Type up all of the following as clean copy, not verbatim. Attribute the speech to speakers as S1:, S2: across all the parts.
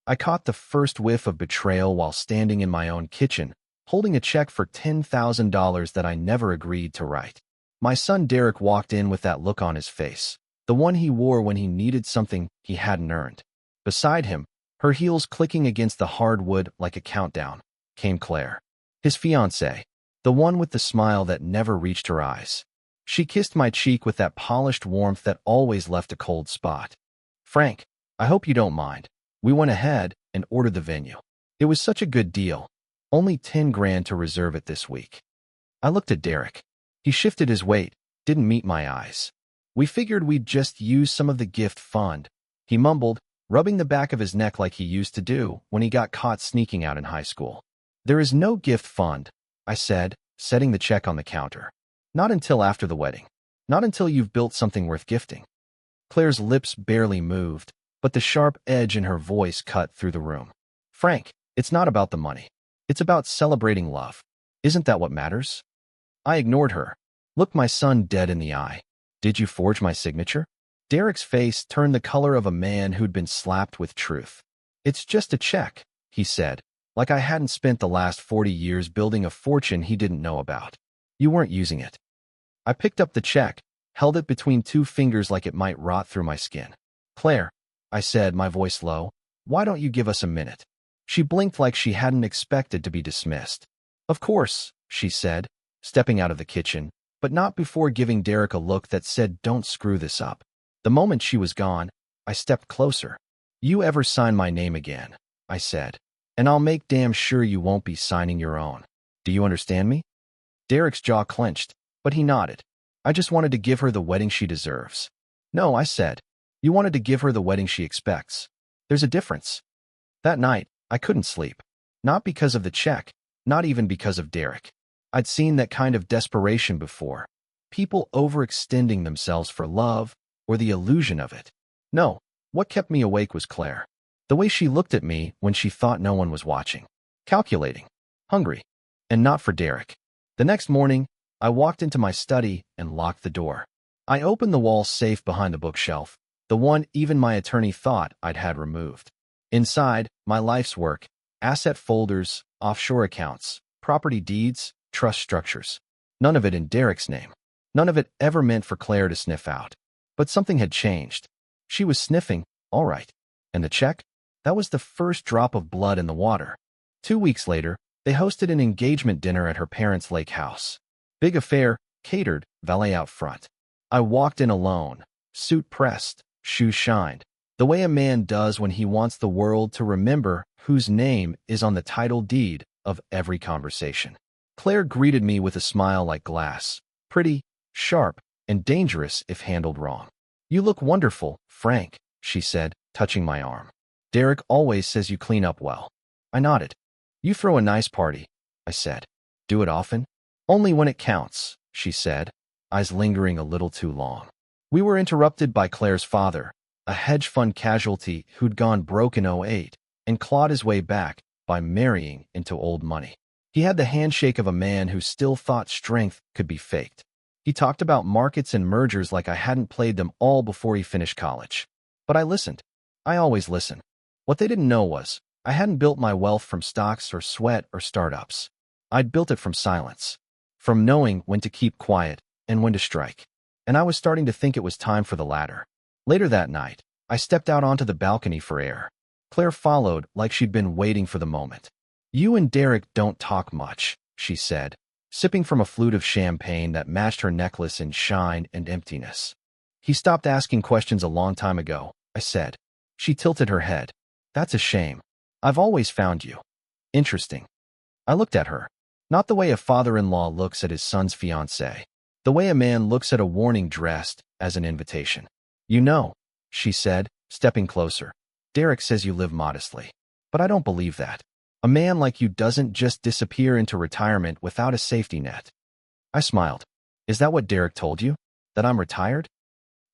S1: I caught the first whiff of betrayal while standing in my own kitchen, holding a check for $10,000 that I never agreed to write. My son Derek walked in with that look on his face, the one he wore when he needed something he hadn't earned. Beside him, her heels clicking against the hard wood like a countdown, came Claire, his fiancée, the one with the smile that never reached her eyes. She kissed my cheek with that polished warmth that always left a cold spot. "Frank, I hope you don't mind." We went ahead and ordered the venue. It was such a good deal. Only 10 grand to reserve it this week. I looked at Derek. He shifted his weight, didn't meet my eyes. "We figured we'd just use some of the gift fund," he mumbled, rubbing the back of his neck like he used to do when he got caught sneaking out in high school. "There is no gift fund," I said, setting the check on the counter. "Not until after the wedding. Not until you've built something worth gifting." Claire's lips barely moved, but the sharp edge in her voice cut through the room. "Frank, it's not about the money. It's about celebrating love. Isn't that what matters?" I ignored her, looked my son dead in the eye. "Did you forge my signature?" Derek's face turned the color of a man who'd been slapped with truth. "It's just a check," he said, like I hadn't spent the last 40 years building a fortune he didn't know about. "You weren't using it." I picked up the check, held it between two fingers like it might rot through my skin. "Claire," I said, my voice low, "why don't you give us a minute?" She blinked like she hadn't expected to be dismissed. "Of course," she said, stepping out of the kitchen, but not before giving Derek a look that said, "Don't screw this up." The moment she was gone, I stepped closer. "You ever sign my name again," I said, "and I'll make damn sure you won't be signing your own. Do you understand me?" Derek's jaw clenched, but he nodded. "I just wanted to give her the wedding she deserves." "No," I said. "You wanted to give her the wedding she expects. There's a difference." That night, I couldn't sleep. Not because of the check, not even because of Derek. I'd seen that kind of desperation before. People overextending themselves for love, or the illusion of it. No, what kept me awake was Claire. The way she looked at me when she thought no one was watching. Calculating. Hungry. And not for Derek. The next morning, I walked into my study and locked the door. I opened the wall safe behind the bookshelf, the one even my attorney thought I'd had removed. Inside, my life's work, asset folders, offshore accounts, property deeds, trust structures. None of it in Derek's name. None of it ever meant for Claire to sniff out. But something had changed. She was sniffing, all right. And the check? That was the first drop of blood in the water. 2 weeks later, they hosted an engagement dinner at her parents' lake house. Big affair, catered, valet out front. I walked in alone, suit pressed, shoes shined, the way a man does when he wants the world to remember whose name is on the title deed of every conversation. Claire greeted me with a smile like glass, pretty, sharp, and dangerous if handled wrong. "You look wonderful, Frank," she said, touching my arm. "Derek always says you clean up well." I nodded. "You throw a nice party," I said. "Do it often?" "Only when it counts," she said, eyes lingering a little too long. We were interrupted by Claire's father, a hedge fund casualty who'd gone broke in '08 and clawed his way back by marrying into old money. He had the handshake of a man who still thought strength could be faked. He talked about markets and mergers like I hadn't played them all before he finished college. But I listened. I always listen. What they didn't know was, I hadn't built my wealth from stocks or sweat or startups. I'd built it from silence. From knowing when to keep quiet and when to strike. And I was starting to think it was time for the latter. Later that night, I stepped out onto the balcony for air. Claire followed like she'd been waiting for the moment. "You and Derek don't talk much," she said, sipping from a flute of champagne that matched her necklace in shine and emptiness. "He stopped asking questions a long time ago," I said. She tilted her head. "That's a shame. I've always found you interesting." I looked at her. Not the way a father-in-law looks at his son's fiancée. The way a man looks at a warning dressed as an invitation. "You know," she said, stepping closer, "Derek says you live modestly. But I don't believe that. A man like you doesn't just disappear into retirement without a safety net." I smiled. "Is that what Derek told you? That I'm retired?"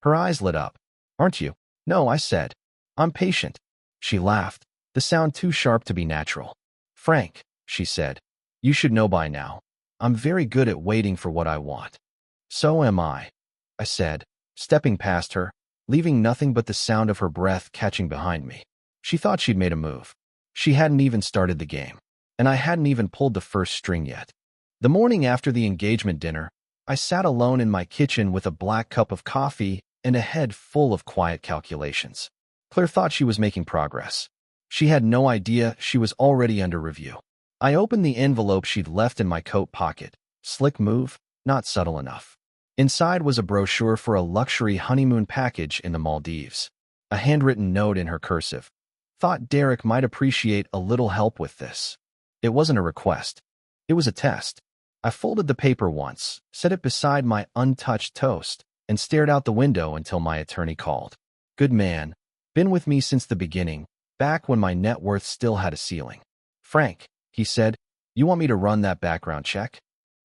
S1: Her eyes lit up. "Aren't you?" "No," I said. "I'm patient." She laughed, the sound too sharp to be natural. "Frank," she said, "you should know by now. I'm very good at waiting for what I want." "So am I," I said, stepping past her, leaving nothing but the sound of her breath catching behind me. She thought she'd made a move. She hadn't even started the game, and I hadn't even pulled the first string yet. The morning after the engagement dinner, I sat alone in my kitchen with a black cup of coffee and a head full of quiet calculations. Claire thought she was making progress. She had no idea she was already under review. I opened the envelope she'd left in my coat pocket. Slick move, not subtle enough. Inside was a brochure for a luxury honeymoon package in the Maldives. A handwritten note in her cursive. Thought Derek might appreciate a little help with this. It wasn't a request. It was a test. I folded the paper once, set it beside my untouched toast, and stared out the window until my attorney called. Good man. Been with me since the beginning, back when my net worth still had a ceiling. Frank, he said, you want me to run that background check?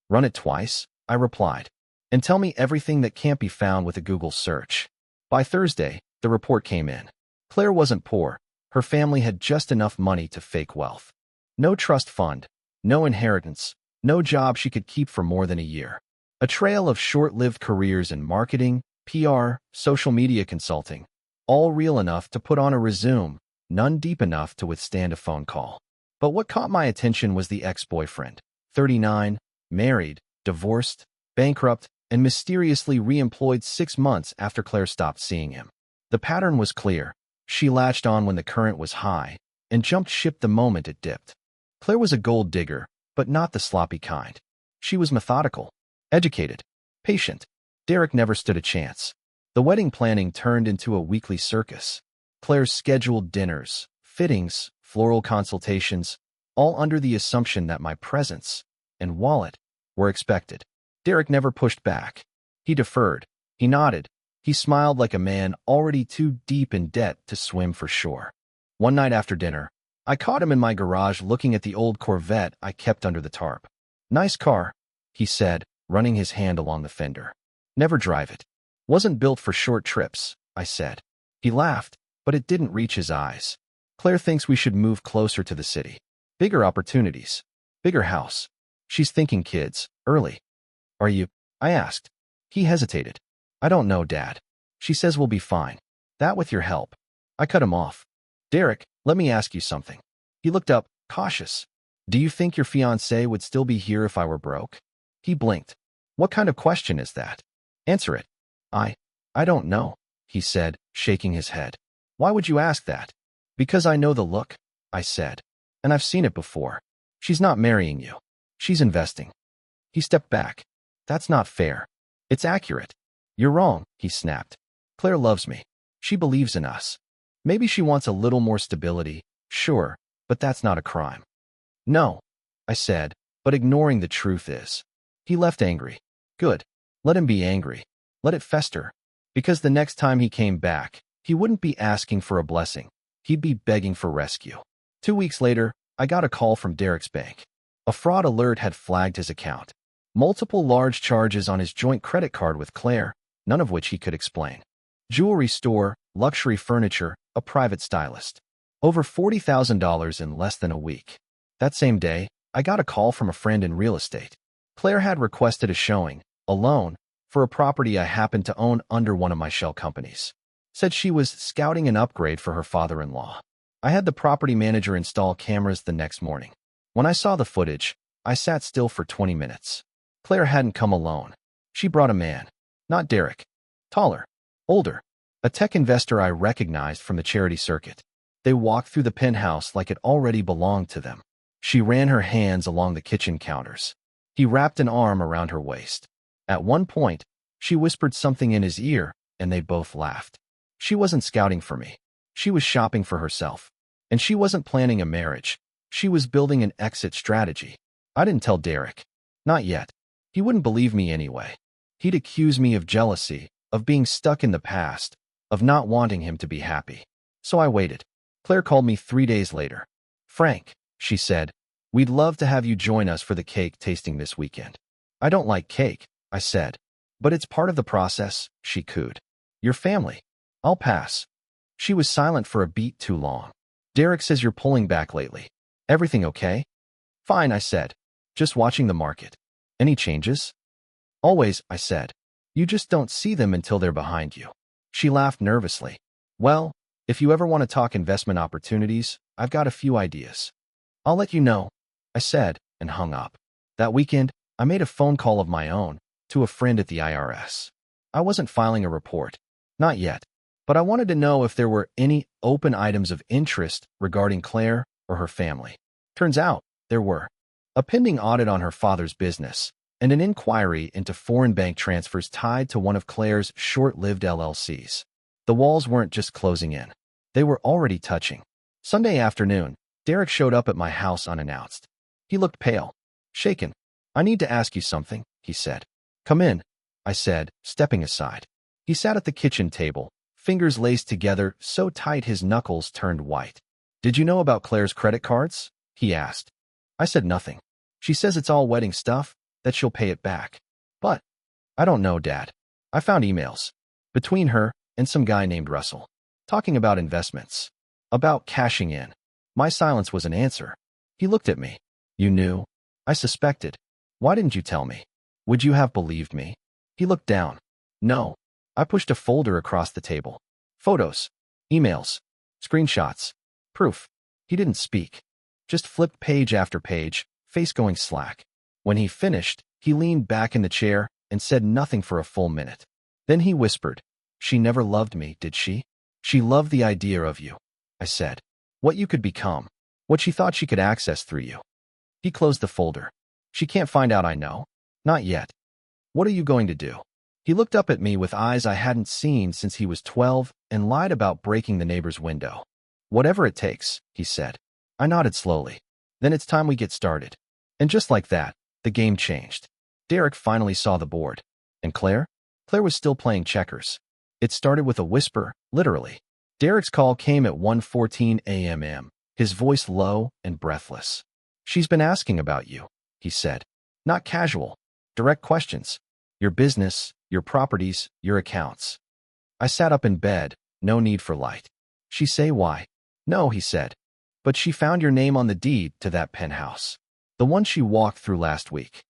S1: Run it twice, I replied. And tell me everything that can't be found with a Google search. By Thursday, the report came in. Claire wasn't poor. Her family had just enough money to fake wealth. No trust fund, no inheritance, no job she could keep for more than a year. A trail of short-lived careers in marketing, PR, social media consulting, all real enough to put on a resume, none deep enough to withstand a phone call. But what caught my attention was the ex-boyfriend, 39, married, divorced, bankrupt, and mysteriously re-employed 6 months after Claire stopped seeing him. The pattern was clear. She latched on when the current was high and jumped ship the moment it dipped. Claire was a gold digger, but not the sloppy kind. She was methodical, educated, patient. Derek never stood a chance. The wedding planning turned into a weekly circus. Claire's scheduled dinners, fittings, floral consultations, all under the assumption that my presence and wallet were expected. Derek never pushed back. He deferred. He nodded. He smiled like a man already too deep in debt to swim for shore. One night after dinner, I caught him in my garage looking at the old Corvette I kept under the tarp. Nice car, he said, running his hand along the fender. Never drive it. Wasn't built for short trips, I said. He laughed, but it didn't reach his eyes. Claire thinks we should move closer to the city. Bigger opportunities. Bigger house. She's thinking kids, early. Are you? I asked. He hesitated. I don't know, Dad. She says we'll be fine. That with your help. I cut him off. Derek, let me ask you something. He looked up, cautious. Do you think your fiancé would still be here if I were broke? He blinked. What kind of question is that? Answer it. I don't know, he said, shaking his head. Why would you ask that? Because I know the look, I said. And I've seen it before. She's not marrying you. She's investing. He stepped back. That's not fair. It's accurate. You're wrong, he snapped. Claire loves me. She believes in us. Maybe she wants a little more stability, sure, but that's not a crime. No, I said, but ignoring the truth is. He left angry. Good. Let him be angry. Let it fester. Because the next time he came back, he wouldn't be asking for a blessing. He'd be begging for rescue. 2 weeks later, I got a call from Derek's bank. A fraud alert had flagged his account. Multiple large charges on his joint credit card with Claire, none of which he could explain. Jewelry store, luxury furniture, a private stylist. Over $40,000 in less than a week. That same day, I got a call from a friend in real estate. Claire had requested a showing, a loan, for a property I happened to own under one of my shell companies. Said she was scouting an upgrade for her father-in-law. I had the property manager install cameras the next morning. When I saw the footage, I sat still for 20 minutes. Claire hadn't come alone. She brought a man. Not Derek. Taller. Older. A tech investor I recognized from the charity circuit. They walked through the penthouse like it already belonged to them. She ran her hands along the kitchen counters. He wrapped an arm around her waist. At one point, she whispered something in his ear, and they both laughed. She wasn't scouting for me. She was shopping for herself. And she wasn't planning a marriage. She was building an exit strategy. I didn't tell Derek. Not yet. He wouldn't believe me anyway. He'd accuse me of jealousy, of being stuck in the past, of not wanting him to be happy. So I waited. Claire called me 3 days later. Frank, she said, we'd love to have you join us for the cake tasting this weekend. I don't like cake, I said. But it's part of the process, she cooed. Your family. I'll pass. She was silent for a beat too long. Derek says you're pulling back lately. Everything okay? Fine, I said. Just watching the market. Any changes? Always, I said. You just don't see them until they're behind you. She laughed nervously. Well, If you ever want to talk investment opportunities, I've got a few ideas. I'll let you know, I said, and hung up. That weekend, I made a phone call of my own to a friend at the IRS. I wasn't filing a report. Not yet. But I wanted to know if there were any open items of interest regarding Claire or her family. Turns out, there were. A pending audit on her father's business, and an inquiry into foreign bank transfers tied to one of Claire's short-lived LLCs. The walls weren't just closing in. They were already touching. Sunday afternoon, Derek showed up at my house unannounced. He looked pale, shaken. "I need to ask you something," he said. "Come in," I said, stepping aside. He sat at the kitchen table, fingers laced together so tight his knuckles turned white. "Did you know about Claire's credit cards?" he asked. I said nothing. "She says it's all wedding stuff, that she'll pay it back. But I don't know, Dad. I found emails between her and some guy named Russell, talking about investments, about cashing in." My silence was an answer. He looked at me. "You knew?" I suspected. "Why didn't you tell me? Would you have believed me?" He looked down. "No." I pushed a folder across the table. Photos, emails, screenshots, proof. He didn't speak. Just flipped page after page, face going slack. When he finished, he leaned back in the chair and said nothing for a full minute. Then he whispered, "She never loved me, did she? She loved the idea of you," I said. "What you could become. What she thought she could access through you." He closed the folder. "She can't find out, I know. Not yet. What are you going to do?" He looked up at me with eyes I hadn't seen since he was 12 and lied about breaking the neighbor's window. "Whatever it takes," he said. I nodded slowly. "Then it's time we get started." And just like that, the game changed. Derek finally saw the board. And Claire? Claire was still playing checkers. It started with a whisper, literally. Derek's call came at 1:14 a.m., his voice low and breathless. "She's been asking about you," he said. Not casual, direct questions. Your business, your properties, your accounts. I sat up in bed, no need for light. "She say why?" "No," he said. "But she found your name on the deed to that penthouse. The one she walked through last week."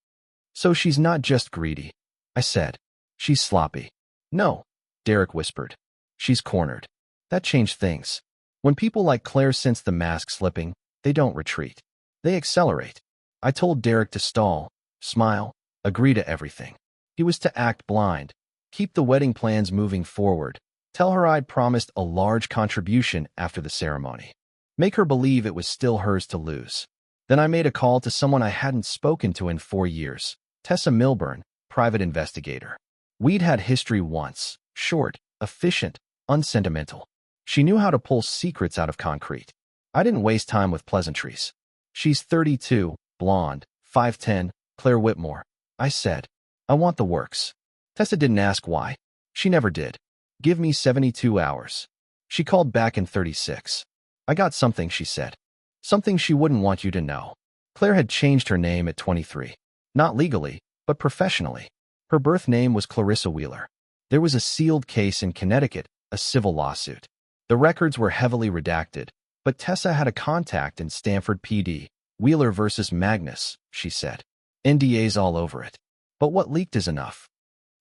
S1: "So she's not just greedy," I said. "She's sloppy." "No," Derek whispered. "She's cornered." That changed things. When people like Claire sense the mask slipping, they don't retreat. They accelerate. I told Derek to stall, smile, agree to everything. He was to act blind, keep the wedding plans moving forward, tell her I'd promised a large contribution after the ceremony, make her believe it was still hers to lose. Then I made a call to someone I hadn't spoken to in 4 years, Tessa Milburn, private investigator. We'd had history once, short, efficient, unsentimental. She knew how to pull secrets out of concrete. I didn't waste time with pleasantries. "She's 32, blonde, 5'10", Claire Whitmore," I said. "I want the works." Tessa didn't ask why. She never did. "Give me 72 hours. She called back in 36. "I got something," she said. "Something she wouldn't want you to know." Claire had changed her name at 23. Not legally, but professionally. Her birth name was Clarissa Wheeler. There was a sealed case in Connecticut, a civil lawsuit. The records were heavily redacted, but Tessa had a contact in Stanford PD. "Wheeler versus Magnus," she said. "NDAs all over it. But what leaked is enough."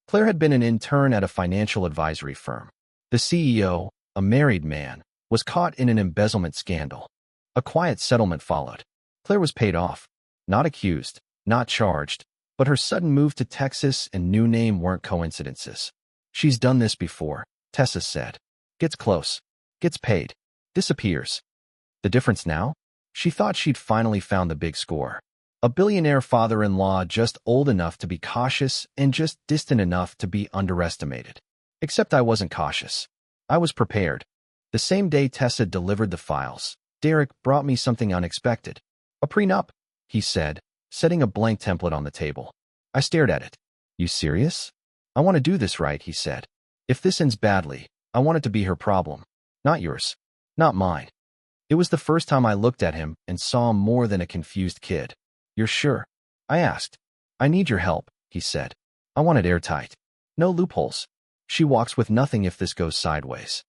S1: Claire had been an intern at a financial advisory firm. The CEO, a married man, was caught in an embezzlement scandal. A quiet settlement followed. Claire was paid off. Not accused, not charged, but her sudden move to Texas and new name weren't coincidences. "She's done this before," Tessa said. "Gets close, gets paid, disappears." The difference now? She thought she'd finally found the big score. A billionaire father-in-law just old enough to be cautious and just distant enough to be underestimated. Except I wasn't cautious. I was prepared. The same day Tessa delivered the files, Derek brought me something unexpected. "A prenup," he said, setting a blank template on the table. I stared at it. "You serious?" "I want to do this right," he said. "If this ends badly, I want it to be her problem. Not yours. Not mine." It was the first time I looked at him and saw more than a confused kid. "You're sure?" I asked. "I need your help," he said. "I want it airtight. No loopholes. She walks with nothing if this goes sideways."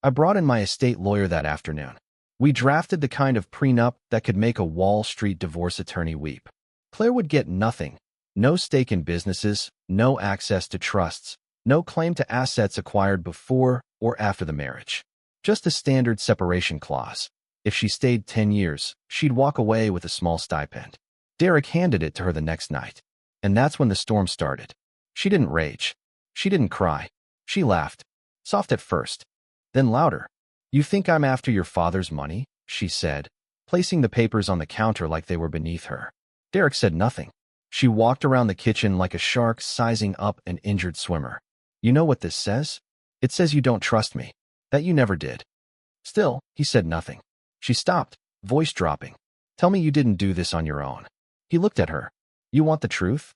S1: I brought in my estate lawyer that afternoon. We drafted the kind of prenup that could make a Wall Street divorce attorney weep. Claire would get nothing. No stake in businesses, no access to trusts, no claim to assets acquired before or after the marriage. Just a standard separation clause. If she stayed 10 years, she'd walk away with a small stipend. Derek handed it to her the next night. And that's when the storm started. She didn't rage. She didn't cry. She laughed. Soft at first. Then louder. "You think I'm after your father's money?" she said, placing the papers on the counter like they were beneath her. Derek said nothing. She walked around the kitchen like a shark sizing up an injured swimmer. "You know what this says? It says you don't trust me. That you never did." Still, he said nothing. She stopped, voice dropping. "Tell me you didn't do this on your own." He looked at her. "You want the truth?"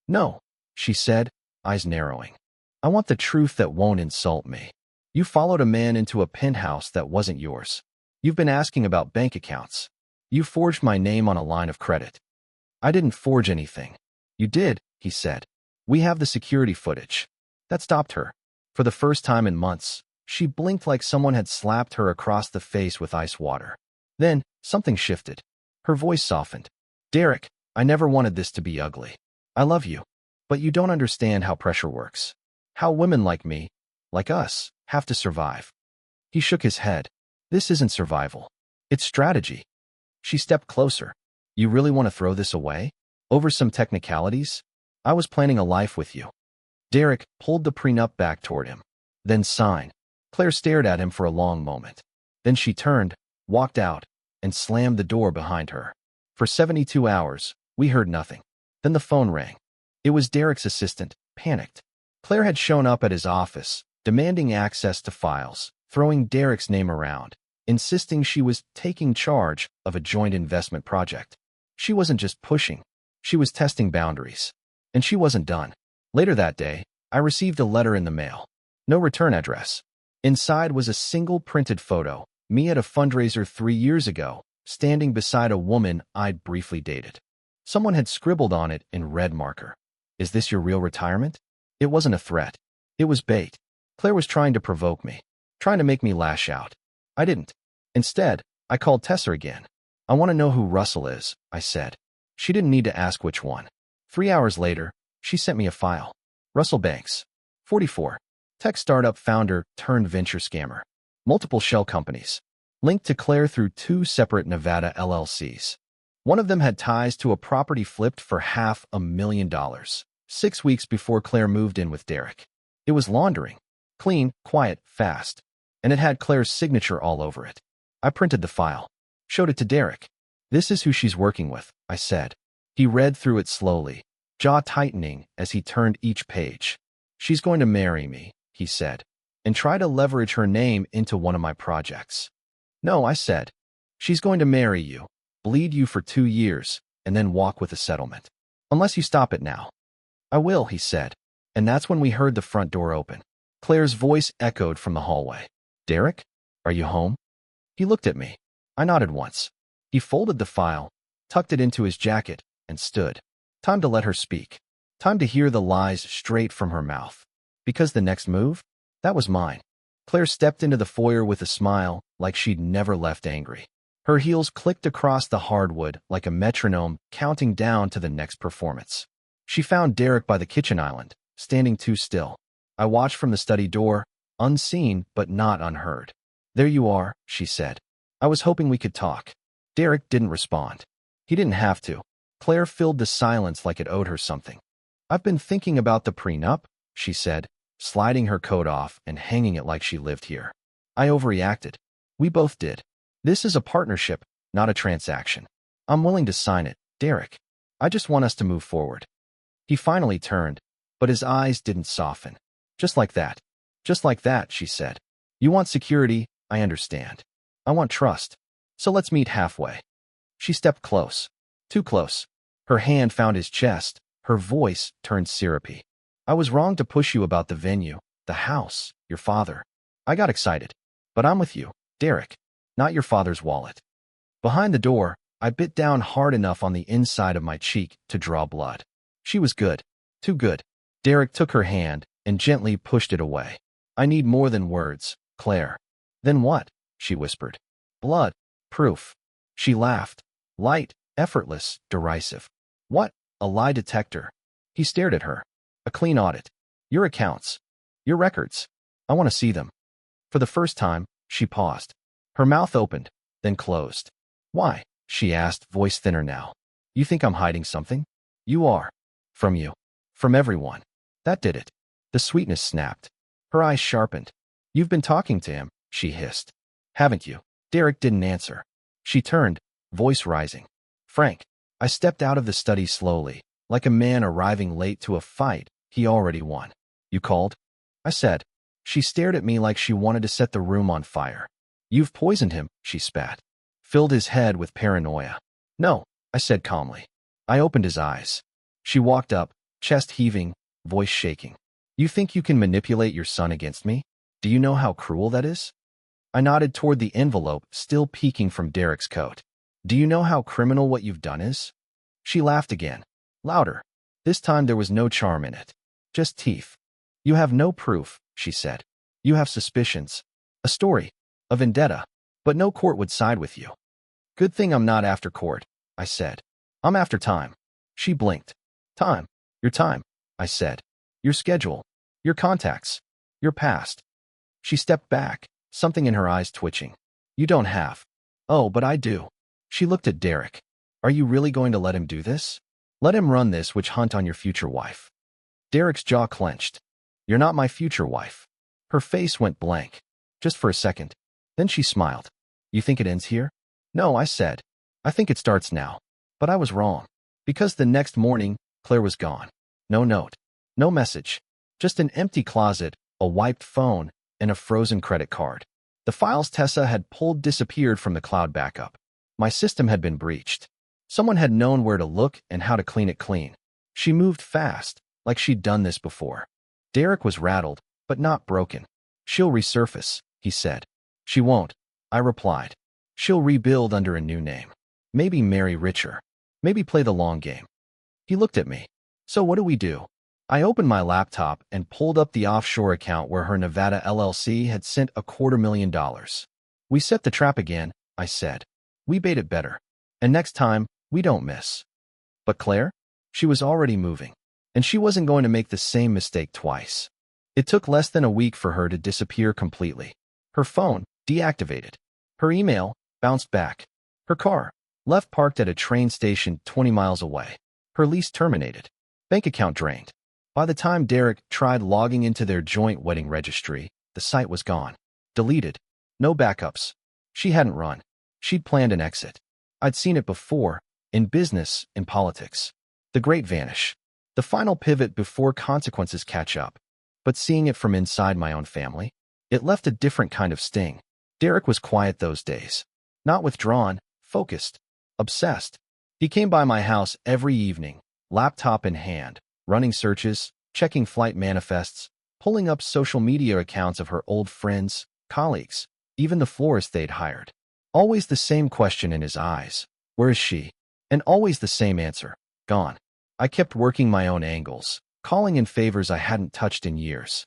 S1: "No," she said, eyes narrowing. "I want the truth that won't insult me. You followed a man into a penthouse that wasn't yours. You've been asking about bank accounts. You forged my name on a line of credit." "I didn't forge anything." "You did," he said. "We have the security footage." That stopped her. For the first time in months, she blinked like someone had slapped her across the face with ice water. Then, something shifted. Her voice softened. "Derek, I never wanted this to be ugly. I love you. But you don't understand how pressure works. How women like me, like us, have to survive." He shook his head. "This isn't survival. It's strategy." She stepped closer. "You really want to throw this away? Over some technicalities? I was planning a life with you." Derek pulled the prenup back toward him. "Then sign." Claire stared at him for a long moment. Then she turned, walked out, and slammed the door behind her. For 72 hours, we heard nothing. Then the phone rang. It was Derek's assistant, panicked. Claire had shown up at his office, demanding access to files, throwing Derek's name around, insisting she was taking charge of a joint investment project. She wasn't just pushing, she was testing boundaries. And she wasn't done. Later that day, I received a letter in the mail. No return address. Inside was a single printed photo, me at a fundraiser 3 years ago, standing beside a woman I'd briefly dated. Someone had scribbled on it in red marker. "Is this your real retirement?" It wasn't a threat. It was bait. Claire was trying to provoke me, trying to make me lash out. I didn't. Instead, I called Tessa again. "I want to know who Russell is," I said. She didn't need to ask which one. 3 hours later, she sent me a file. Russell Banks, 44, tech startup founder turned venture scammer. Multiple shell companies. Linked to Claire through 2 separate Nevada LLCs. One of them had ties to a property flipped for $500,000, 6 weeks before Claire moved in with Derek. It was laundering. Clean, quiet, fast. And it had Claire's signature all over it. I printed the file. Showed it to Derek. "This is who she's working with," I said. He read through it slowly, jaw tightening as he turned each page. "She's going to marry me," he said, "and try to leverage her name into one of my projects." "No," I said. "She's going to marry you, bleed you for 2 years, and then walk with a settlement. Unless you stop it now." "I will," he said. And that's when we heard the front door open. Claire's voice echoed from the hallway. "Derek, are you home?" He looked at me. I nodded once. He folded the file, tucked it into his jacket, and stood. Time to let her speak. Time to hear the lies straight from her mouth. Because the next move? That was mine. Claire stepped into the foyer with a smile, like she'd never left angry. Her heels clicked across the hardwood like a metronome counting down to the next performance. She found Derek by the kitchen island, standing too still. I watched from the study door, unseen but not unheard. "There you are," she said. "I was hoping we could talk." Derek didn't respond. He didn't have to. Claire filled the silence like it owed her something. "I've been thinking about the prenup," she said, sliding her coat off and hanging it like she lived here. I overreacted. We both did. This is a partnership, not a transaction. I'm willing to sign it, Derek. I just want us to move forward. He finally turned, but his eyes didn't soften. "Just like that. Just like that," she said. "You want security, I understand. I want trust. So let's meet halfway." She stepped close. Too close. Her hand found his chest. Her voice turned syrupy. "I was wrong to push you about the venue, the house, your father. I got excited. But I'm with you, Derek, not your father's wallet." Behind the door, I bit down hard enough on the inside of my cheek to draw blood. She was good. Too good. Derek took her hand and gently pushed it away. "I need more than words, Claire." "Then what?" she whispered. "Blood. Proof." She laughed. Light, effortless, derisive. "What? A lie detector?" He stared at her. "A clean audit. Your accounts. Your records. I want to see them." For the first time, She paused. Her mouth opened, then closed. Why? She asked, voice thinner now. You think I'm hiding something? You are. From you. From everyone. That did it. The sweetness snapped. Her eyes sharpened. You've been talking to him, she hissed. Haven't you? Derek didn't answer. She turned, voice rising. Frank. I stepped out of the study slowly, like a man arriving late to a fight he already won. You called? I said. She stared at me like she wanted to set the room on fire. You've poisoned him, she spat. Filled his head with paranoia. No, I said calmly. I opened his eyes. She walked up, chest heaving, voice shaking. You think you can manipulate your son against me? Do you know how cruel that is? I nodded toward the envelope still peeking from Derek's coat. Do you know how criminal what you've done is? She laughed again, louder. This time there was no charm in it. Just teeth. You have no proof, she said. You have suspicions. A story. A vendetta. But no court would side with you. Good thing I'm not after court, I said. I'm after time. She blinked. Time. Your time, I said. Your schedule. Your contacts. Your past. She stepped back, something in her eyes twitching. You don't have. Oh, but I do. She looked at Derek. Are you really going to let him do this? Let him run this witch hunt on your future wife. Derek's jaw clenched. You're not my future wife. Her face went blank. Just for a second. Then she smiled. You think it ends here? No, I said. I think it starts now. But I was wrong. Because the next morning, Claire was gone. No note. No message. Just an empty closet, a wiped phone, and a frozen credit card. The files Tessa had pulled disappeared from the cloud backup. My system had been breached. Someone had known where to look and how to clean it clean. She moved fast, like she'd done this before. Derek was rattled, but not broken. She'll resurface, he said. She won't, I replied. She'll rebuild under a new name. Maybe marry richer. Maybe play the long game. He looked at me. So what do we do? I opened my laptop and pulled up the offshore account where her Nevada LLC had sent $250,000. We set the trap again, I said. We bait it better. And next time, we don't miss. But Claire? She was already moving. And she wasn't going to make the same mistake twice. It took less than a week for her to disappear completely. Her phone, deactivated. Her email, bounced back. Her car, left parked at a train station 20 miles away. Her lease terminated. Bank account drained. By the time Derek tried logging into their joint wedding registry, the site was gone. Deleted. No backups. She hadn't run. She'd planned an exit. I'd seen it before, in business, in politics. The great vanish. The final pivot before consequences catch up. But seeing it from inside my own family, it left a different kind of sting. Derek was quiet those days. Not withdrawn, focused, obsessed. He came by my house every evening, laptop in hand, running searches, checking flight manifests, pulling up social media accounts of her old friends, colleagues, even the florist they'd hired. Always the same question in his eyes. Where is she? And always the same answer. Gone. I kept working my own angles, calling in favors I hadn't touched in years.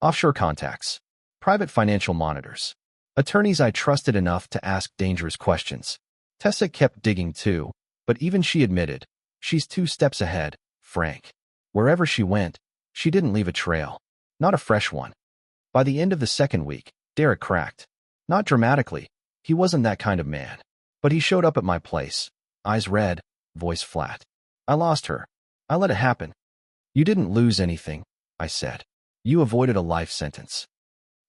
S1: Offshore contacts. Private financial monitors. Attorneys I trusted enough to ask dangerous questions. Tessa kept digging too, but even she admitted, she's 2 steps ahead, Frank. Wherever she went, she didn't leave a trail. Not a fresh one. By the end of the second week, Derek cracked. Not dramatically. He wasn't that kind of man. But he showed up at my place. Eyes red, voice flat. I lost her. I let it happen. You didn't lose anything, I said. You avoided a life sentence.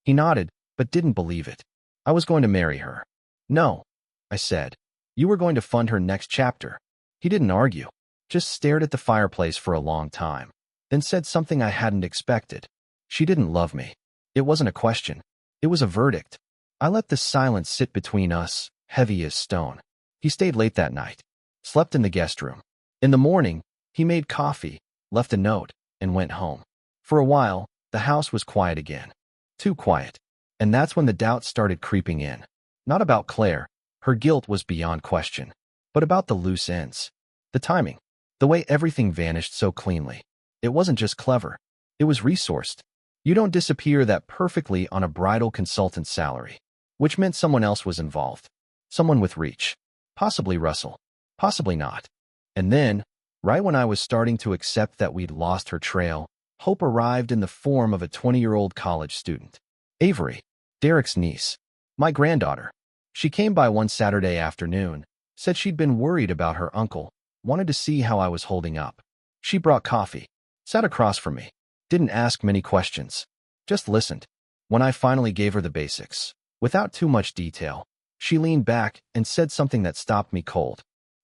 S1: He nodded, but didn't believe it. I was going to marry her. No, I said. You were going to fund her next chapter. He didn't argue. Just stared at the fireplace for a long time. Then said something I hadn't expected. She didn't love me. It wasn't a question. It was a verdict. I let the silence sit between us, heavy as stone. He stayed late that night. Slept in the guest room. In the morning, he made coffee, left a note, and went home. For a while, the house was quiet again. Too quiet. And that's when the doubt started creeping in. Not about Claire. Her guilt was beyond question. But about the loose ends. The timing. The way everything vanished so cleanly. It wasn't just clever. It was resourced. You don't disappear that perfectly on a bridal consultant salary. Which meant someone else was involved. Someone with reach. Possibly Russell. Possibly not. And then, right when I was starting to accept that we'd lost her trail, hope arrived in the form of a 20-year-old college student. Avery, Derek's niece. My granddaughter. She came by one Saturday afternoon, said she'd been worried about her uncle, wanted to see how I was holding up. She brought coffee, sat across from me, didn't ask many questions, just listened. When I finally gave her the basics, without too much detail, she leaned back and said something that stopped me cold.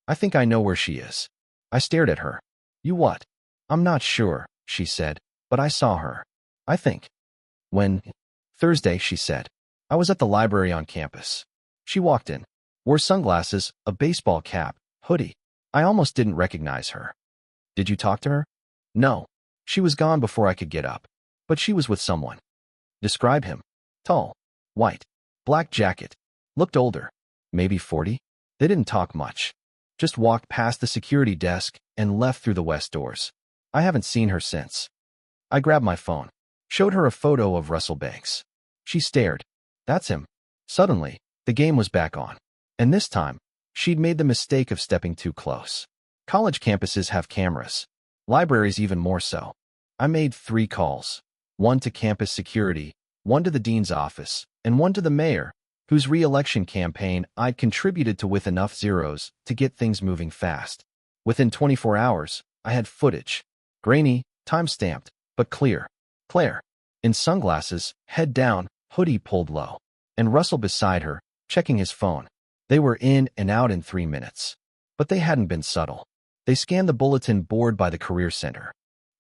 S1: I think I know where she is. I stared at her. You what? I'm not sure, she said, but I saw her. I think. When? Thursday, she said. I was at the library on campus. She walked in, wore sunglasses, a baseball cap, hoodie. I almost didn't recognize her. Did you talk to her? No. She was gone before I could get up. But she was with someone. Describe him. Tall. White. Black jacket. Looked older. Maybe 40? They didn't talk much. Just walked past the security desk and left through the west doors. I haven't seen her since. I grabbed my phone. Showed her a photo of Russell Banks. She stared. That's him. Suddenly, the game was back on. And this time, she'd made the mistake of stepping too close. College campuses have cameras. Libraries even more so. I made 3 calls. One to campus security, one to the dean's office, and one to the mayor, whose re-election campaign I'd contributed to with enough zeros to get things moving fast. Within 24 hours, I had footage. Grainy, time-stamped, but clear. Claire, in sunglasses, head down, hoodie pulled low. And Russell beside her, checking his phone. They were in and out in 3 minutes. But they hadn't been subtle. They scanned the bulletin board by the Career Center.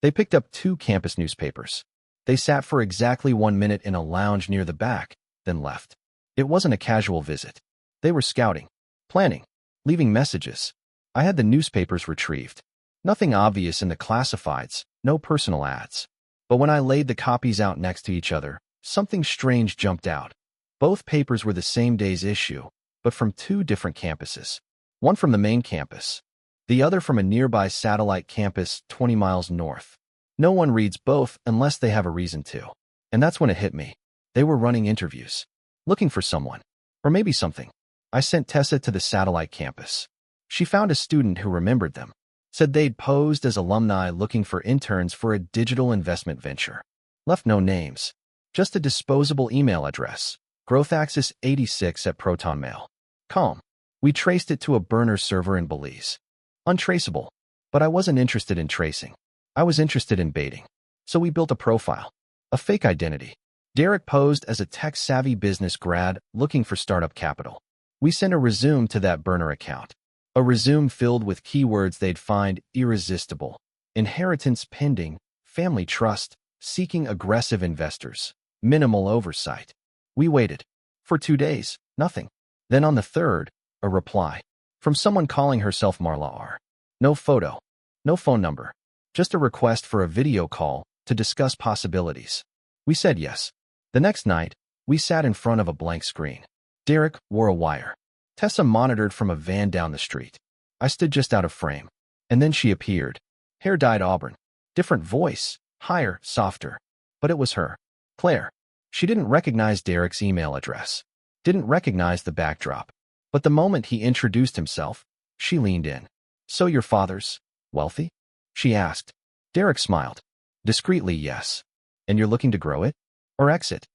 S1: They picked up 2 campus newspapers. They sat for exactly 1 minute in a lounge near the back, then left. It wasn't a casual visit. They were scouting, planning, leaving messages. I had the newspapers retrieved. Nothing obvious in the classifieds, no personal ads. But when I laid the copies out next to each other, something strange jumped out. Both papers were the same day's issue, but from 2 different campuses. One from the main campus, the other from a nearby satellite campus 20 miles north. No one reads both unless they have a reason to. And that's when it hit me. They were running interviews. Looking for someone. Or maybe something. I sent Tessa to the satellite campus. She found a student who remembered them. Said they'd posed as alumni looking for interns for a digital investment venture. Left no names. Just a disposable email address. growthaxis86@protonmail.com. We traced it to a burner server in Belize. Untraceable. But I wasn't interested in tracing. I was interested in baiting. So we built a profile. A fake identity. Derek posed as a tech-savvy business grad looking for startup capital. We sent a resume to that burner account. A resume filled with keywords they'd find irresistible. Inheritance pending, family trust, seeking aggressive investors, minimal oversight. We waited. For 2 days, nothing. Then on the 3rd, a reply. From someone calling herself Marla R. No photo. No phone number. Just a request for a video call to discuss possibilities. We said yes. The next night, we sat in front of a blank screen. Derek wore a wire. Tessa monitored from a van down the street. I stood just out of frame. And then she appeared. Hair dyed auburn. Different voice. Higher, softer. But it was her. Claire. She didn't recognize Derek's email address. Didn't recognize the backdrop. But the moment he introduced himself, she leaned in. So your father's wealthy? She asked. Derek smiled. Discreetly, yes. And you're looking to grow it? Or exit?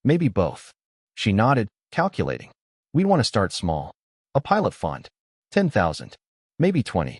S1: Maybe both. She nodded, calculating. We'd want to start small. A pilot fund. 10,000. Maybe 20.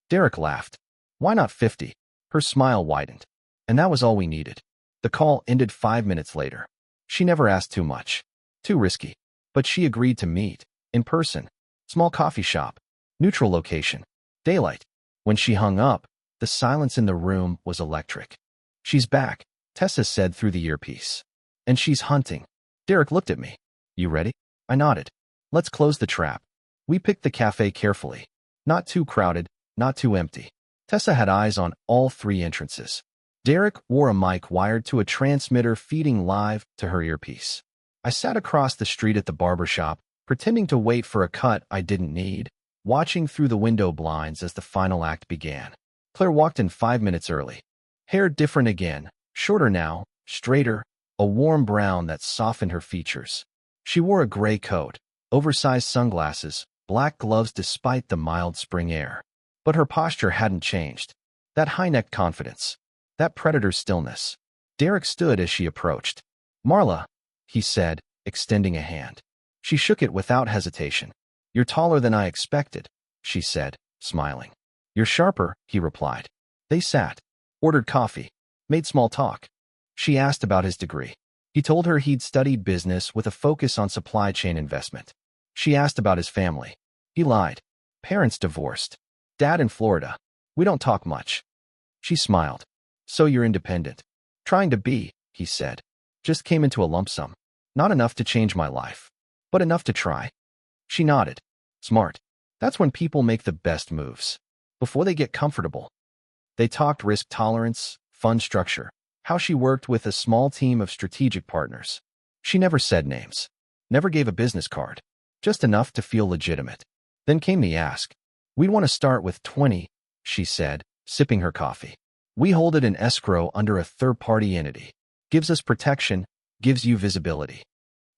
S1: Derek laughed. Why not 50? Her smile widened. And that was all we needed. The call ended 5 minutes later. She never asked too much. Too risky. But she agreed to meet. In person. Small coffee shop. Neutral location. Daylight. When she hung up, the silence in the room was electric. She's back, Tessa said through the earpiece. And she's hunting. Derek looked at me. You ready? I nodded. Let's close the trap. We picked the cafe carefully. Not too crowded, not too empty. Tessa had eyes on all 3 entrances. Derek wore a mic wired to a transmitter feeding live to her earpiece. I sat across the street at the barber shop, pretending to wait for a cut I didn't need, watching through the window blinds as the final act began. Claire walked in 5 minutes early. Hair different again, shorter now, straighter, a warm brown that softened her features. She wore a gray coat, oversized sunglasses, black gloves despite the mild spring air. But her posture hadn't changed. That high-necked confidence. That predator stillness. Derek stood as she approached. Marla, he said, extending a hand. She shook it without hesitation. You're taller than I expected, she said, smiling. You're sharper, he replied. They sat, ordered coffee, made small talk. She asked about his degree. He told her he'd studied business with a focus on supply chain investment. She asked about his family. He lied. Parents divorced. Dad in Florida. We don't talk much. She smiled. So you're independent. Trying to be, he said. Just came into a lump sum. Not enough to change my life, but enough to try. She nodded. Smart. That's when people make the best moves. Before they get comfortable. They talked risk tolerance, fund structure, how she worked with a small team of strategic partners. She never said names. Never gave a business card. Just enough to feel legitimate. Then came the ask. We'd want to start with 20, she said, sipping her coffee. We hold it in escrow under a third-party entity. Gives us protection, gives you visibility.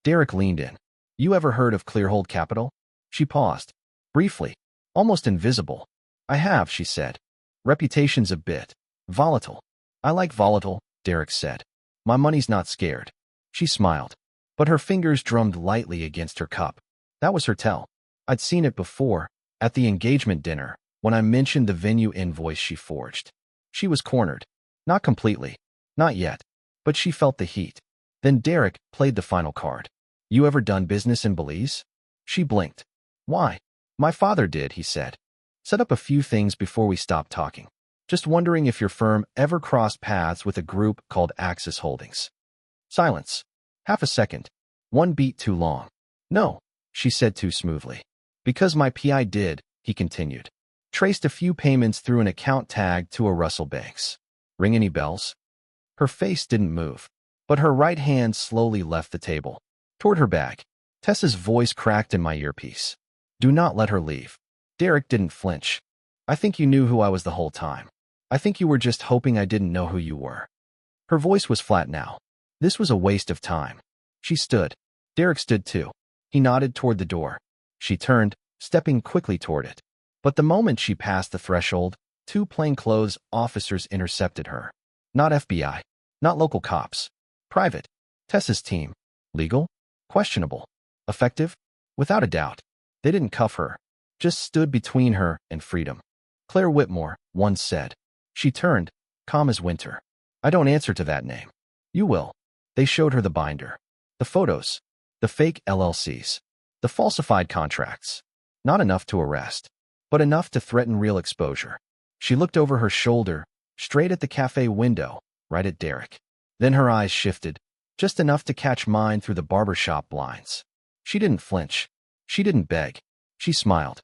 S1: Derek leaned in. You ever heard of Clearhold Capital? She paused. Briefly. Almost invisible. I have, she said. Reputation's a bit volatile. I like volatile, Derek said. My money's not scared. She smiled. But her fingers drummed lightly against her cup. That was her tell. I'd seen it before, at the engagement dinner, when I mentioned the venue invoice she forged. She was cornered. Not completely. Not yet. But she felt the heat. Then Derek played the final card. You ever done business in Belize? She blinked. Why? My father did, he said. Set up a few things before we stopped talking. Just wondering if your firm ever crossed paths with a group called Axis Holdings. Silence. Half a second. One beat too long. No, she said too smoothly. Because my PI did, he continued. Traced a few payments through an account tagged to a Russell Banks. Ring any bells? Her face didn't move, but her right hand slowly left the table. Toward her bag. Tessa's voice cracked in my earpiece. Do not let her leave. Derek didn't flinch. I think you knew who I was the whole time. I think you were just hoping I didn't know who you were. Her voice was flat now. This was a waste of time. She stood. Derek stood too. He nodded toward the door. She turned, stepping quickly toward it. But the moment she passed the threshold, two plainclothes officers intercepted her. Not FBI. Not local cops. Private. Tessa's team. Legal? Questionable. Effective? Without a doubt. They didn't cuff her. Just stood between her and freedom. Claire Whitmore, one said. She turned, calm as winter. I don't answer to that name. You will. They showed her the binder. The photos. The fake LLCs. The falsified contracts. Not enough to arrest, but enough to threaten real exposure. She looked over her shoulder, straight at the cafe window, right at Derek. Then her eyes shifted, just enough to catch mine through the barbershop blinds. She didn't flinch. She didn't beg. She smiled.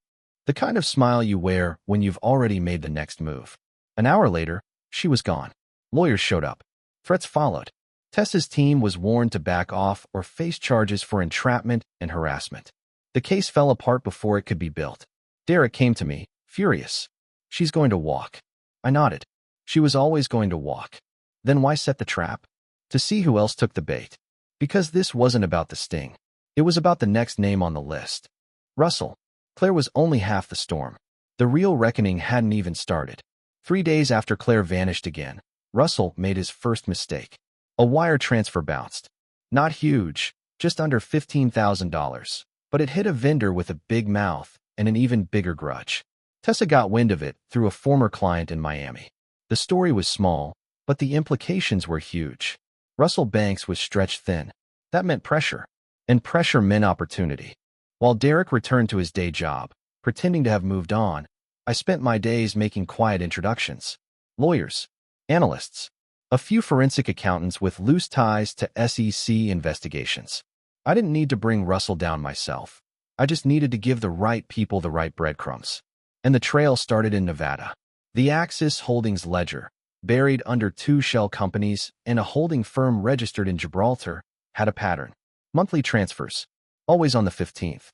S1: The kind of smile you wear when you've already made the next move. An hour later, she was gone. Lawyers showed up. Threats followed. Tessa's team was warned to back off or face charges for entrapment and harassment. The case fell apart before it could be built. Derek came to me, furious. She's going to walk. I nodded. She was always going to walk. Then why set the trap? To see who else took the bait. Because this wasn't about the sting. It was about the next name on the list. Russell. Claire was only half the storm. The real reckoning hadn't even started. 3 days after Claire vanished again, Russell made his first mistake. A wire transfer bounced. Not huge, just under $15,000, but it hit a vendor with a big mouth and an even bigger grudge. Tessa got wind of it through a former client in Miami. The story was small, but the implications were huge. Russell Banks was stretched thin. That meant pressure, and pressure meant opportunity. While Derek returned to his day job, pretending to have moved on, I spent my days making quiet introductions. Lawyers, analysts, a few forensic accountants with loose ties to SEC investigations. I didn't need to bring Russell down myself. I just needed to give the right people the right breadcrumbs. And the trail started in Nevada. The Axis Holdings ledger, buried under 2 shell companies and a holding firm registered in Gibraltar, had a pattern. Monthly transfers. Always on the 15th.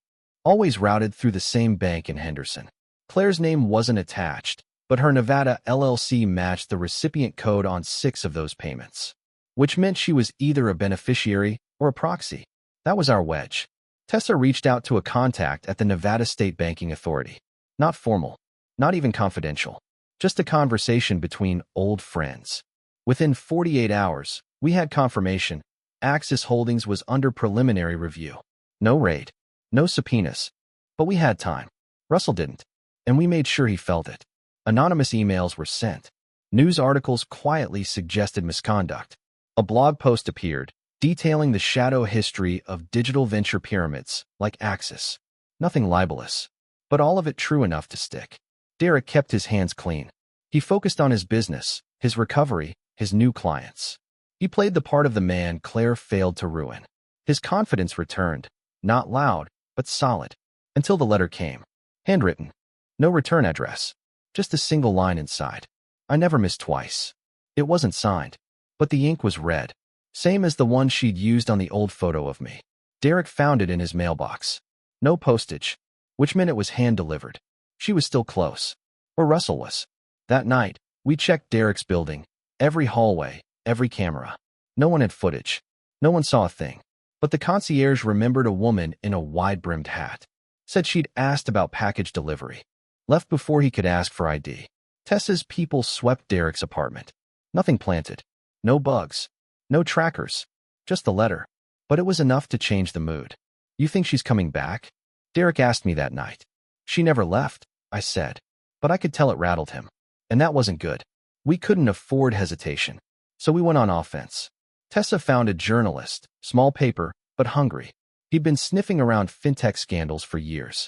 S1: Always routed through the same bank in Henderson. Claire's name wasn't attached, but her Nevada LLC matched the recipient code on 6 of those payments, which meant she was either a beneficiary or a proxy. That was our wedge. Tessa reached out to a contact at the Nevada State Banking Authority. Not formal, not even confidential, just a conversation between old friends. Within 48 hours, we had confirmation. Axis Holdings was under preliminary review. No raid. No subpoenas. But we had time. Russell didn't. And we made sure he felt it. Anonymous emails were sent. News articles quietly suggested misconduct. A blog post appeared, detailing the shadow history of digital venture pyramids like Axis. Nothing libelous, but all of it true enough to stick. Derek kept his hands clean. He focused on his business, his recovery, his new clients. He played the part of the man Claire failed to ruin. His confidence returned, not loud, but solid, until the letter came. Handwritten. No return address. Just a single line inside. I never missed twice. It wasn't signed, but the ink was red, same as the one she'd used on the old photo of me. Derek found it in his mailbox. No postage, which meant it was hand-delivered. She was still close. Or Russell was. That night, we checked Derek's building, every hallway, every camera. No one had footage. No one saw a thing. But the concierge remembered a woman in a wide-brimmed hat. Said she'd asked about package delivery. Left before he could ask for ID. Tessa's people swept Derek's apartment. Nothing planted. No bugs. No trackers. Just the letter. But it was enough to change the mood. You think she's coming back? Derek asked me that night. She never left, I said. But I could tell it rattled him. And that wasn't good. We couldn't afford hesitation. So we went on offense. Tessa found a journalist, small paper, but hungry. He'd been sniffing around fintech scandals for years.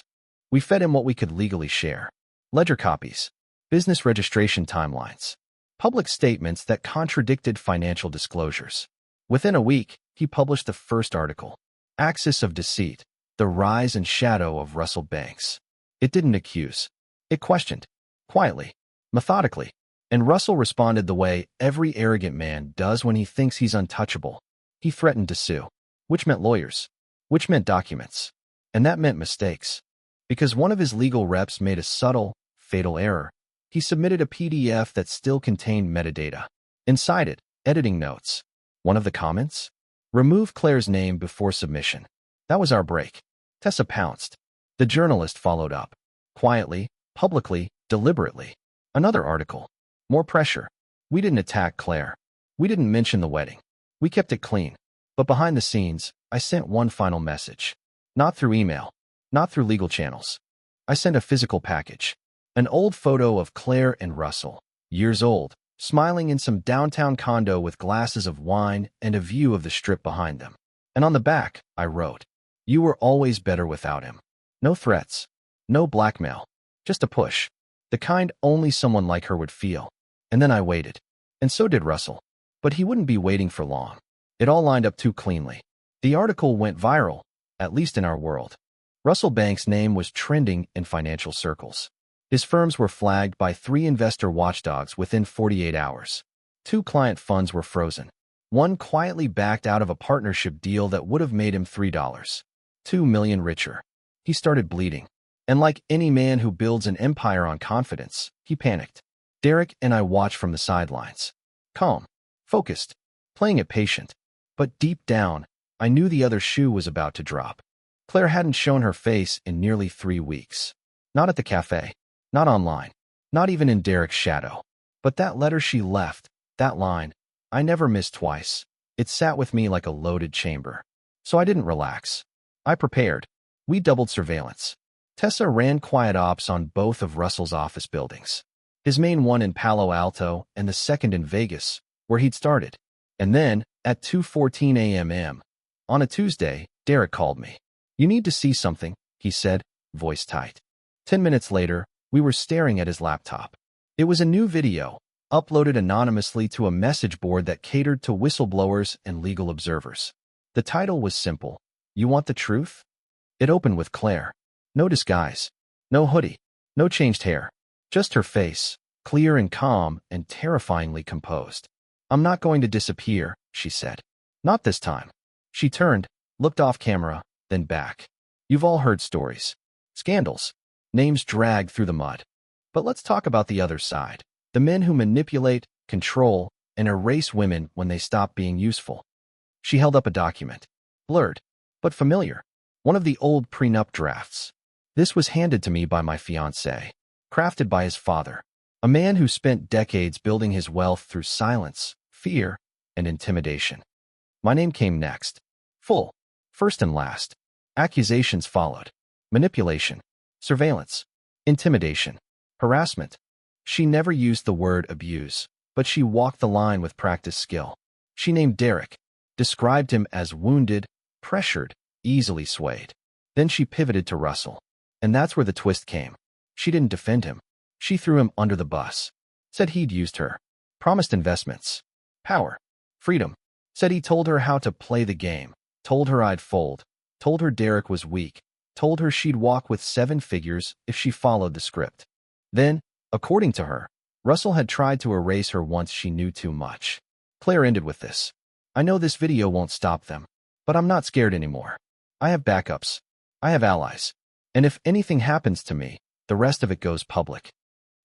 S1: We fed him what we could legally share. Ledger copies. Business registration timelines. Public statements that contradicted financial disclosures. Within a week, he published the first article. Axis of Deceit, the Rise and Shadow of Russell Banks. It didn't accuse. It questioned. Quietly. Methodically. And Russell responded the way every arrogant man does when he thinks he's untouchable. He threatened to sue. Which meant lawyers. Which meant documents. And that meant mistakes. Because one of his legal reps made a subtle, fatal error. He submitted a PDF that still contained metadata. Inside it, editing notes. One of the comments? Remove Claire's name before submission. That was our break. Tessa pounced. The journalist followed up. Quietly, publicly, deliberately. Another article. More pressure. We didn't attack Claire. We didn't mention the wedding. We kept it clean. But behind the scenes, I sent one final message. Not through email. Not through legal channels. I sent a physical package. An old photo of Claire and Russell, years old, smiling in some downtown condo with glasses of wine and a view of the strip behind them. And on the back, I wrote, "You were always better without him." No threats. No blackmail. Just a push. The kind only someone like her would feel. And then I waited. And so did Russell. But he wouldn't be waiting for long. It all lined up too cleanly. The article went viral, at least in our world. Russell Banks' name was trending in financial circles. His firms were flagged by 3 investor watchdogs within 48 hours. 2 client funds were frozen. One quietly backed out of a partnership deal that would have made him $2 million richer. He started bleeding. And like any man who builds an empire on confidence, he panicked. Derek and I watched from the sidelines. Calm. Focused. Playing it patient. But deep down, I knew the other shoe was about to drop. Claire hadn't shown her face in nearly 3 weeks. Not at the cafe. Not online. Not even in Derek's shadow. But that letter she left, that line, I never missed twice. It sat with me like a loaded chamber. So I didn't relax. I prepared. We doubled surveillance. Tessa ran quiet ops on both of Russell's office buildings. His main one in Palo Alto and the second in Vegas, where he'd started. And then, at 2:14 a.m. on a Tuesday, Derek called me. "You need to see something," he said, voice tight. 10 minutes later, we were staring at his laptop. It was a new video, uploaded anonymously to a message board that catered to whistleblowers and legal observers. The title was simple. You want the truth? It opened with Claire. No disguise. No hoodie. No changed hair. Just her face, clear and calm and terrifyingly composed. "I'm not going to disappear," she said. "Not this time." She turned, looked off camera, then back. "You've all heard stories. Scandals. Names dragged through the mud. But let's talk about the other side. The men who manipulate, control, and erase women when they stop being useful." She held up a document. Blurred, but familiar. One of the old prenup drafts. This was handed to me by my fiancé. Crafted by his father. A man who spent decades building his wealth through silence, fear, and intimidation. My name came next. Full. First and last. Accusations followed. Manipulation, surveillance, intimidation, harassment. She never used the word abuse, but she walked the line with practiced skill. She named Derek, described him as wounded, pressured, easily swayed. Then she pivoted to Russell. And that's where the twist came. She didn't defend him. She threw him under the bus. Said he'd used her. Promised investments. Power. Freedom. Said he told her how to play the game. Told her I'd fold. Told her Derek was weak. Told her she'd walk with 7 figures if she followed the script. Then, according to her, Russell had tried to erase her once she knew too much. Claire ended with this. I know this video won't stop them, but I'm not scared anymore. I have backups. I have allies. And if anything happens to me, the rest of it goes public.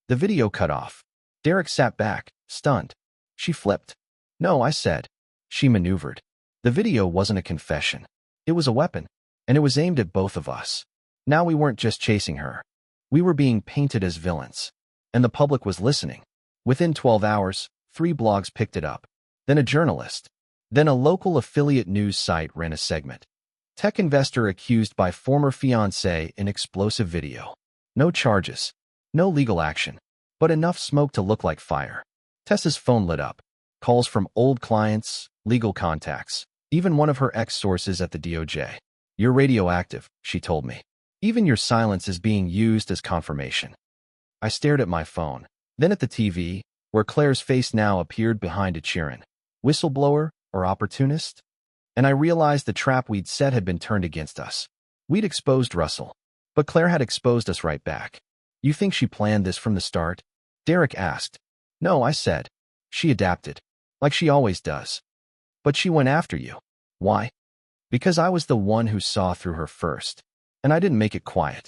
S1: The video cut off. Derek sat back, stunned. She flipped. No, I said. She maneuvered. The video wasn't a confession. It was a weapon, and it was aimed at both of us. Now we weren't just chasing her. We were being painted as villains. And the public was listening. Within 12 hours, 3 blogs picked it up. Then a journalist. Then a local affiliate news site ran a segment. Tech investor accused by former fiancé in explosive video. No charges. No legal action. But enough smoke to look like fire. Tessa's phone lit up. Calls from old clients, legal contacts, even one of her ex-sources at the DOJ. You're radioactive, she told me. Even your silence is being used as confirmation. I stared at my phone, then at the TV, where Claire's face now appeared behind a Chiron. Whistleblower or opportunist? And I realized the trap we'd set had been turned against us. We'd exposed Russell, but Claire had exposed us right back. You think she planned this from the start? Derek asked. No, I said. She adapted, like she always does. But she went after you. Why? Because I was the one who saw through her first, and I didn't make it quiet.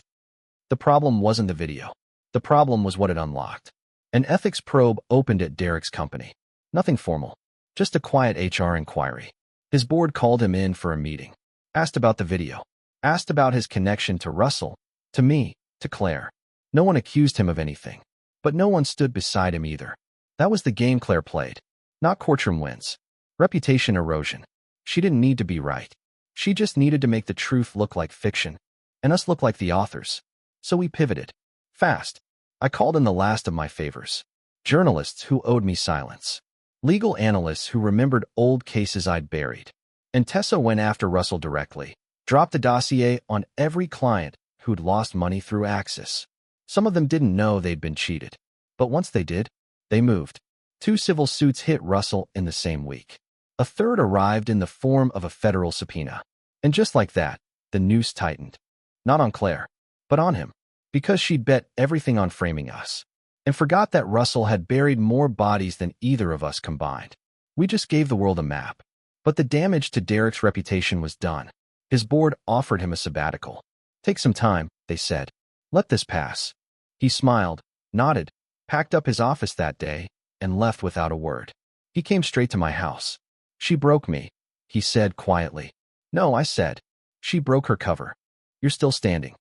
S1: The problem wasn't the video. The problem was what it unlocked. An ethics probe opened at Derek's company. Nothing formal, just a quiet HR inquiry. His board called him in for a meeting. Asked about the video. Asked about his connection to Russell, to me, to Claire. No one accused him of anything, but no one stood beside him either. That was the game Claire played. Not courtroom wins. Reputation erosion. She didn't need to be right. She just needed to make the truth look like fiction, and us look like the authors. So we pivoted. Fast. I called in the last of my favors. Journalists who owed me silence. Legal analysts who remembered old cases I'd buried. And Tessa went after Russell directly. Dropped a dossier on every client who'd lost money through Axis. Some of them didn't know they'd been cheated. But once they did, they moved. 2 civil suits hit Russell in the same week. A third arrived in the form of a federal subpoena. And just like that, the noose tightened. Not on Claire, but on him. Because she'd bet everything on framing us. And forgot that Russell had buried more bodies than either of us combined. We just gave the world a map. But the damage to Derek's reputation was done. His board offered him a sabbatical. Take some time, they said. Let this pass. He smiled, nodded, packed up his office that day, and left without a word. He came straight to my house. She broke me, he said quietly. No, I said. She broke her cover. You're still standing.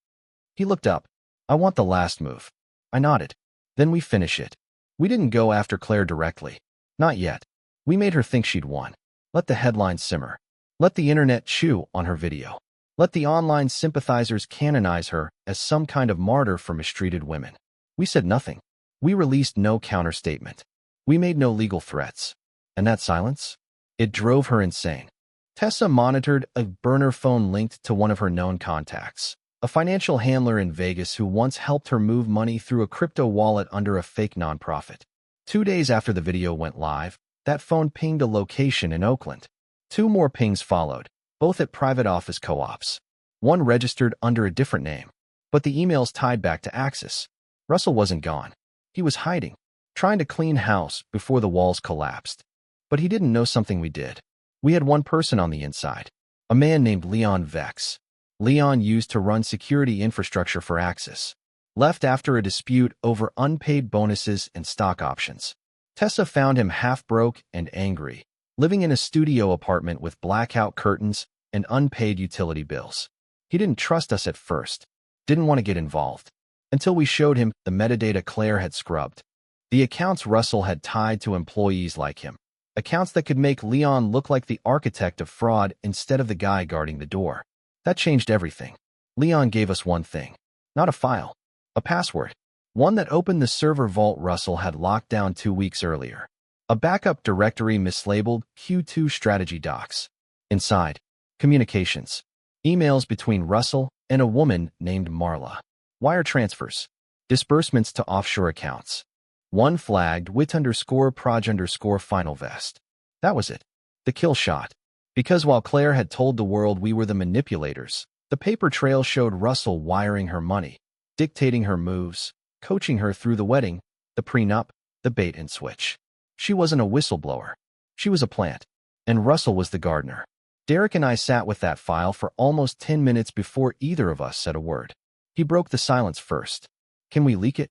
S1: He looked up. I want the last move. I nodded. Then we finish it. We didn't go after Claire directly. Not yet. We made her think she'd won. Let the headlines simmer. Let the internet chew on her video. Let the online sympathizers canonize her as some kind of martyr for mistreated women. We said nothing. We released no counterstatement. We made no legal threats. And that silence? It drove her insane. Tessa monitored a burner phone linked to one of her known contacts, a financial handler in Vegas who once helped her move money through a crypto wallet under a fake nonprofit. 2 days after the video went live, that phone pinged a location in Oakland. 2 more pings followed, both at private office co-ops. One registered under a different name, but the emails tied back to Axis. Russell wasn't gone. He was hiding, trying to clean house before the walls collapsed. But he didn't know something we did. We had one person on the inside, a man named Leon Vex. Leon used to run security infrastructure for Axis. Left after a dispute over unpaid bonuses and stock options. Tessa found him half-broke and angry, living in a studio apartment with blackout curtains and unpaid utility bills. He didn't trust us at first, didn't want to get involved, until we showed him the metadata Claire had scrubbed. The accounts Russell had tied to employees like him. Accounts that could make Leon look like the architect of fraud instead of the guy guarding the door. That changed everything. Leon gave us one thing. Not a file. A password. One that opened the server vault Russell had locked down 2 weeks earlier. A backup directory mislabeled Q2 strategy docs. Inside, communications. Emails between Russell and a woman named Marla. Wire transfers. Disbursements to offshore accounts. One flagged wit_proj_final vest. That was it. The kill shot. Because while Claire had told the world we were the manipulators, the paper trail showed Russell wiring her money, dictating her moves, coaching her through the wedding, the prenup, the bait and switch. She wasn't a whistleblower. She was a plant. And Russell was the gardener. Derek and I sat with that file for almost 10 minutes before either of us said a word. He broke the silence first. Can we leak it?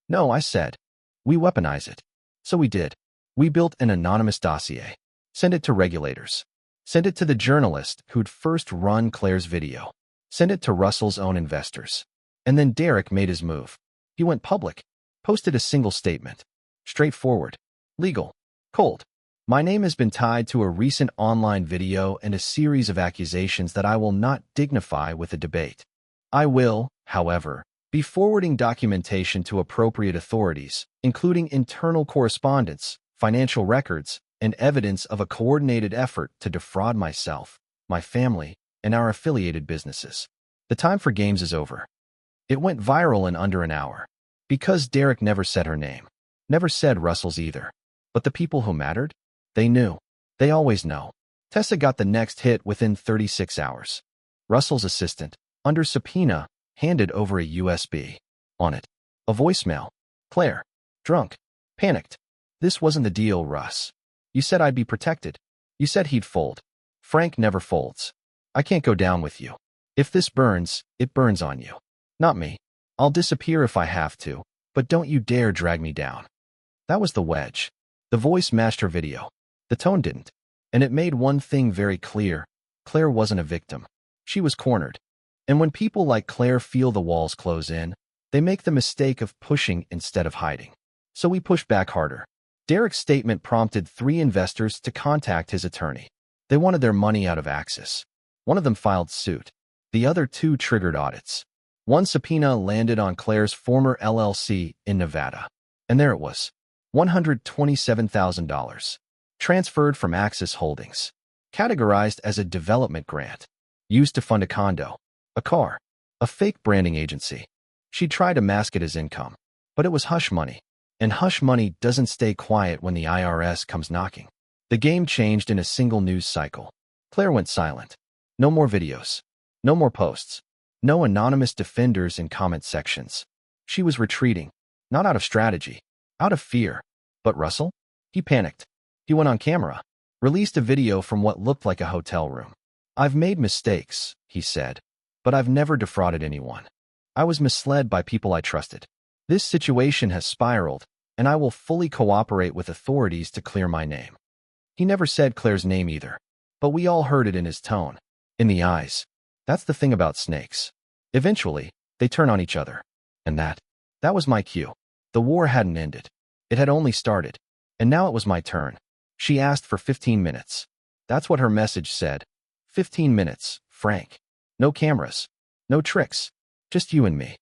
S1: No, I said. We weaponize it. So we did. We built an anonymous dossier. Sent it to regulators. Sent it to the journalist who'd first run Claire's video. Sent it to Russell's own investors. And then Derek made his move. He went public. Posted a single statement. Straightforward. Legal. Cold. My name has been tied to a recent online video and a series of accusations that I will not dignify with a debate. I will, however, be forwarding documentation to appropriate authorities, including internal correspondence, financial records, and evidence of a coordinated effort to defraud myself, my family, and our affiliated businesses. The time for games is over. It went viral in under an hour. Because Derek never said her name. Never said Russell's either. But the people who mattered? They knew. They always know. Tessa got the next hit within 36 hours. Russell's assistant, under subpoena, handed over a USB. On it, a voicemail. Claire. Drunk. Panicked. This wasn't the deal, Russ. You said I'd be protected. You said he'd fold. Frank never folds. I can't go down with you. If this burns, it burns on you. Not me. I'll disappear if I have to, but don't you dare drag me down. That was the wedge. The voice matched her video. The tone didn't. And it made one thing very clear. Claire wasn't a victim. She was cornered. And when people like Claire feel the walls close in, they make the mistake of pushing instead of hiding. So we pushed back harder. Derek's statement prompted 3 investors to contact his attorney. They wanted their money out of Axis. One of them filed suit. The other 2 triggered audits. One subpoena landed on Claire's former LLC in Nevada. And there it was. $127,000. Transferred from Axis Holdings. Categorized as a development grant. Used to fund a condo, a car, a fake branding agency. She tried to mask it as income. But it was hush money. And hush money doesn't stay quiet when the IRS comes knocking. The game changed in a single news cycle. Claire went silent. No more videos. No more posts. No anonymous defenders in comment sections. She was retreating. Not out of strategy. Out of fear. But Russell? He panicked. He went on camera. Released a video from what looked like a hotel room. I've made mistakes, he said. But I've never defrauded anyone. I was misled by people I trusted. This situation has spiraled, and I will fully cooperate with authorities to clear my name. He never said Claire's name either. But we all heard it in his tone. In the eyes. That's the thing about snakes. Eventually, they turn on each other. And that was my cue. The war hadn't ended. It had only started. And now it was my turn. She asked for 15 minutes. That's what her message said. 15 minutes, Frank. No cameras. No tricks. Just you and me.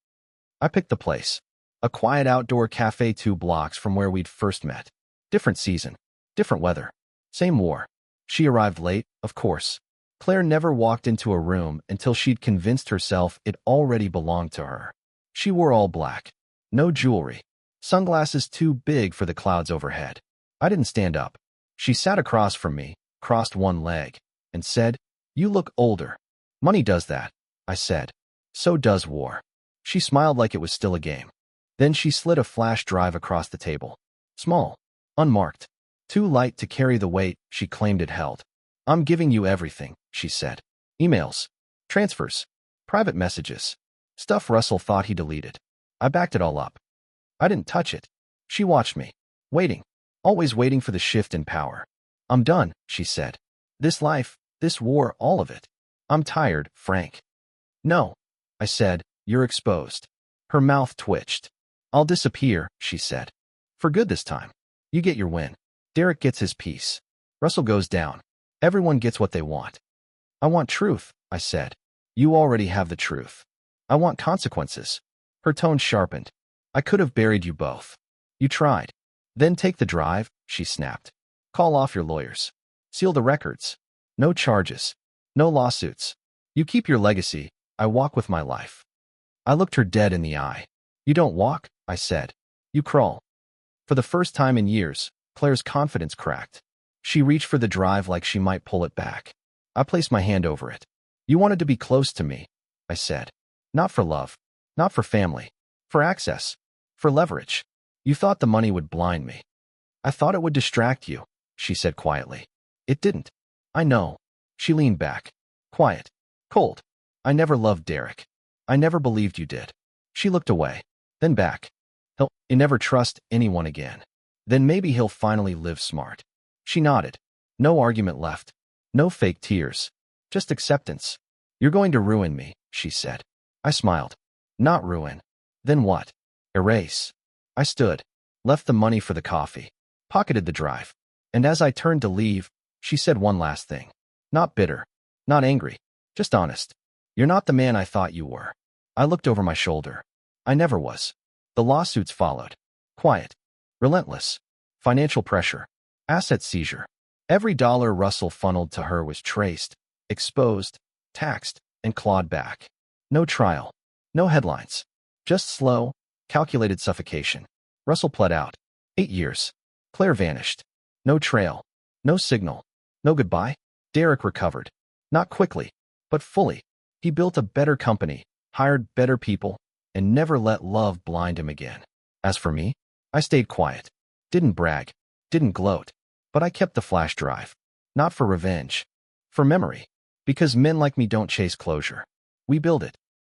S1: I picked the place. A quiet outdoor cafe 2 blocks from where we'd first met. Different season. Different weather. Same war. She arrived late, of course. Claire never walked into a room until she'd convinced herself it already belonged to her. She wore all black. No jewelry. Sunglasses too big for the clouds overhead. I didn't stand up. She sat across from me, crossed one leg, and said, "You look older." "Money does that," I said. "So does war." She smiled like it was still a game. Then she slid a flash drive across the table. Small. Unmarked. Too light to carry the weight she claimed it held. "I'm giving you everything," she said. Emails. Transfers. Private messages. Stuff Russell thought he deleted. I backed it all up. I didn't touch it. She watched me. Waiting. Always waiting for the shift in power. "I'm done," she said. "This life, this war, all of it. I'm tired, Frank." "No," I said. "You're exposed." Her mouth twitched. "I'll disappear," she said. "For good this time. You get your win. Derek gets his piece. Russell goes down. Everyone gets what they want." "I want truth," I said. You already have the truth. I want consequences. Her tone sharpened. I could have buried you both. You tried. Then take the drive, she snapped. Call off your lawyers. Seal the records. No charges. No lawsuits. You keep your legacy. I walk with my life. I looked her dead in the eye. You don't walk, I said. You crawl. For the first time in years, Claire's confidence cracked. She reached for the drive like she might pull it back. I placed my hand over it. You wanted to be close to me, I said. Not for love. Not for family. For access. For leverage. You thought the money would blind me. I thought it would distract you, she said quietly. It didn't. I know. She leaned back. Quiet. Cold. I never loved Derek. I never believed you did. She looked away. Then back. He'll never trust anyone again. Then maybe he'll finally live smart. She nodded. No argument left. No fake tears. Just acceptance. You're going to ruin me, she said. I smiled. Not ruin. Then what? Erase. I stood. Left the money for the coffee. Pocketed the drive. And as I turned to leave, she said one last thing. Not bitter. Not angry. Just honest. You're not the man I thought you were. I looked over my shoulder. I never was. The lawsuits followed. Quiet. Relentless. Financial pressure. Asset seizure. Every dollar Russell funneled to her was traced, exposed, taxed, and clawed back. No trial. No headlines. Just slow, calculated suffocation. Russell pled out. 8 years. Claire vanished. No trail. No signal. No goodbye. Derek recovered. Not quickly, but fully. He built a better company, hired better people, and never let love blind him again. As for me, I stayed quiet. Didn't brag. Didn't gloat. But I kept the flash drive. Not for revenge. For memory. Because men like me don't chase closure. We build it.